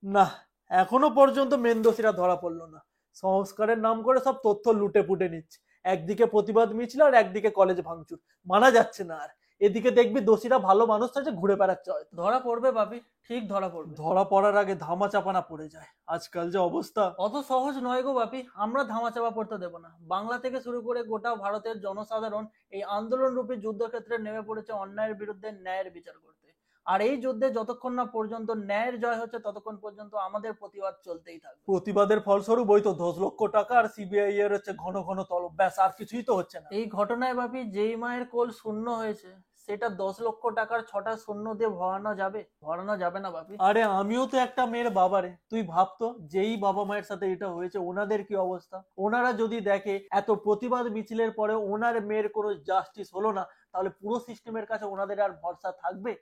না, এখনো পর্যন্ত মেন দোষীরা ধরা পড়লো না। সংস্কারের নাম করে সব তথ্য লুটে পুটে নিচ্ছে। একদিকে প্রতিবাদ মিছিল আর একদিকে কলেজ ভাঙচুর। মানা যাচ্ছে না আর। এদিকে দেখবি দোষীরা ভালো মানুষ আছে ঘুরে বেড়াচ্ছে হয়তো। ধরা পড়বে বাপি, ঠিক ধরা পড়বে। ধরা পড়ার আগে ধামা চাপানা পড়ে যায়। আজকাল যে অবস্থা। অত সহজ নয় গো বাপি, আমরা ধামাচাপা পড়তে দেব না। বাংলা থেকে শুরু করে গোটা ভারতের জনসাধারণ এই আন্দোলন রূপী যুদ্ধক্ষেত্রে নেমে পড়েছে অন্যায়ের বিরুদ্ধে ন্যায়ের বিচার করতে। আর এই যুদ্ধে যতক্ষণ না পর্যন্ত ন্যায়ের জয় হচ্ছে ততক্ষণ পর্যন্ত আমাদের প্রতিবাদ চলতেই থাকবে। প্রতিবাদের ফলস্বরূপ ওই তো 10 লক্ষ টাকা আর সিবিআই এর হচ্ছে ঘন ঘন তলব, ব্যাস আর কিছুই তো হচ্ছে না। এই ঘটনায় বাপি যেই মায়ের কোল শূন্য হয়েছে সেটা 10 লক্ষ টাকার 6টা শূন্য দিয়ে ভরানো যাবে? ভরানো যাবে না বাপি। আরে আমিও তো একটা মেয়ের বাবা রে, তুই ভাবতো যেই বাবা মায়ের সাথে এটা হয়েছে ওনাদের কি অবস্থা। ওনারা যদি দেখে এত প্রতিবাদ মিছিলের পরে ওনার মেয়ের কোনো জাস্টিস হলো না, তাহলে পুরো সিস্টেমের কাছে ওনাদের আর ভরসা থাকবে?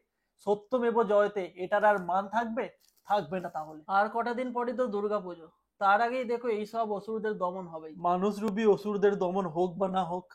সত্যমেব জয়তে এটার আর মান থাকবে? থাকবে না তাহলে। আর কটা দিন পরই তো দুর্গাপুজো, তার আগেই দেখো এইসব অসুরদের দমন হবেই। মানুষরূপী অসুরদের দমন হোক বা না হোক,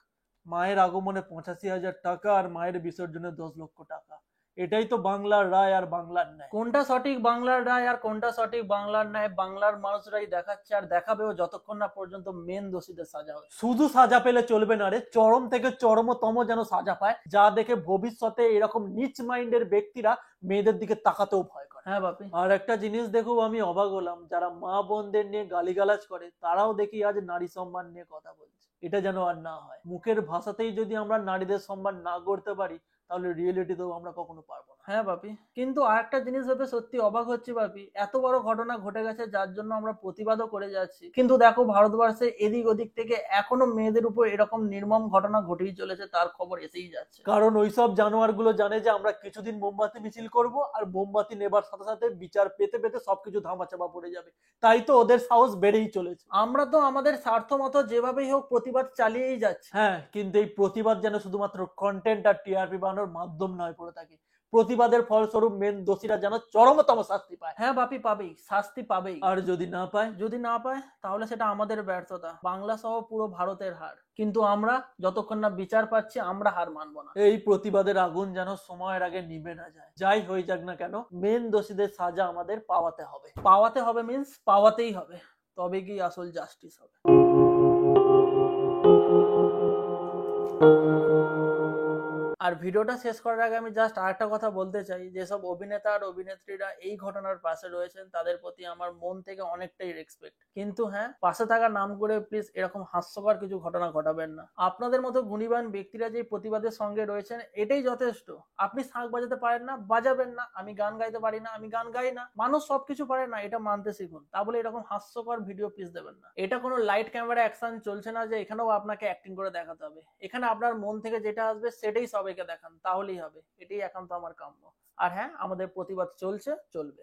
মায়ের আগমনে 85,000 টাকা আর মায়ের বিসর্জনে 10 লক্ষ টাকা, এটাই তো বাংলার রায় আর বাংলার ন্যায়। কোনটা সঠিক বাংলার রায় আর কোনটা সঠিক বাংলার ন্যায় বাংলার মানুষরাই দেখাচ্ছে, আর দেখাবেও যতক্ষণ না পর্যন্ত মেন দোষীদের সাজা হচ্ছে। শুধু সাজা পেলে চলবে না রে, চরম থেকে চরমতম যেন সাজা পায়, যা দেখে ভবিষ্যতে এরকম নিচ মাইন্ডের ব্যক্তিরা মেয়েদের দিকে তাকাতেও ভয় করে। হ্যাঁ বাপি। আর একটা জিনিস দেখেও আমি অবাক হলাম, যারা মা বোনদের নিয়ে গালিগালাজ করে তারাও দেখি আজ নারী সম্মান নিয়ে কথা বলছে। এটা যেন আর না হয়। মুখের ভাষাতেই যদি আমরা নারীদের সম্মান না করতে পারি, তাহলে রিয়েলিটিতেও আমরা কখনো পারবো না। হ্যাঁ বাপি, কিন্তু আরেকটা জিনিস ভেবে সত্যি অবাক হচ্ছে বাপি, এত বড় ঘটনা ঘটে গেছে যার জন্য আমরা প্রতিবাদও করে যাচ্ছি, কিন্তু দেখো ভারতবর্ষে এদিক ওদিক থেকে এখনো মেয়েদের উপর এরকম নির্মম ঘটনা ঘটেই চলেছে, তার খবর এসেই যাচ্ছে। কারণ ওইসব জানোয়ার গুলো জানে যে আমরা কিছুদিন মোমবাতি মিছিল করব, আর মোমবাতি নেবার সাথে সাথে বিচার পেতে পেতে সবকিছু ধামাচাপা পড়ে যাবে। তাই তো ওদের সাহস বেড়েই চলেছে। আমরা তো আমাদের স্বার্থ মতো যেভাবেই হোক প্রতিবাদ চালিয়েই যাচ্ছি। হ্যাঁ, কিন্তু এই প্রতিবাদ যেন শুধুমাত্র কন্টেন্ট আর টিআরপি বানানোর মাধ্যম নয় পড়ে থাকে। প্রতিবাদের ফলস্বরূপ মেন দোষীরা যেন চরমতম শাস্তি পায়। হ্যাঁ বাপি, পাবেই, শাস্তি পাবেই। আর যদি না পায়? যদি না পায় তাহলে সেটা আমাদের ব্যর্থতা, বাংলা সহ পুরো ভারতের হার। কিন্তু আমরা যতক্ষণ না বিচার পাচ্ছি আমরা হার মানবো না। এই প্রতিবাদের আগুন যেন সময়ের আগে নিভে না যায়। যাই হয়ে যাক না কেন, মেন দোষীদের সাজা আমাদের পাওয়াতে হবে। পাওয়াতে হবে মিন্স পাওয়াতেই হবে, তবে কি আসল জাস্টিস হবে। আর ভিডিওটা শেষ করার আগে আমি জাস্ট আরেকটা কথা বলতে চাই, যেসব অভিনেতা আর অভিনেত্রীরা এই ঘটনার পাশে রয়েছেন তাদের প্রতি আমার মন থেকে অনেকটাই রেসপেক্ট, কিন্তু হ্যাঁ, পাশে থাকার নাম করে প্লিজ এরকম হাস্যকর কিছু ঘটনা ঘটাবেন না। আপনাদের মতো গুণীবান ব্যক্তিরা যে প্রতিবাদের সঙ্গে রয়েছেন এটাই যথেষ্ট। আপনি শাঁখ বাজাতে পারেন না, বাজাবেন না। আমি গান গাইতে পারি না, আমি গান গাই না। মানুষ সবকিছু পারে না, এটা মানতে শিখুন। তা বলে এরকম হাস্যকর ভিডিও প্লিজ দেবেন না। এটা কোনো লাইট ক্যামেরা অ্যাকশন চলছে না যে এখানেও আপনাকে অ্যাক্টিং করে দেখাতে হবে। এখানে আপনার মন থেকে যেটা আসবে সেটাই সবাইকে দেখান, তাহলেই হবে। এটাই একান্ত আমার কাম্য। আর হ্যাঁ, আমাদের প্রতিবাদ চলছে, চলবে।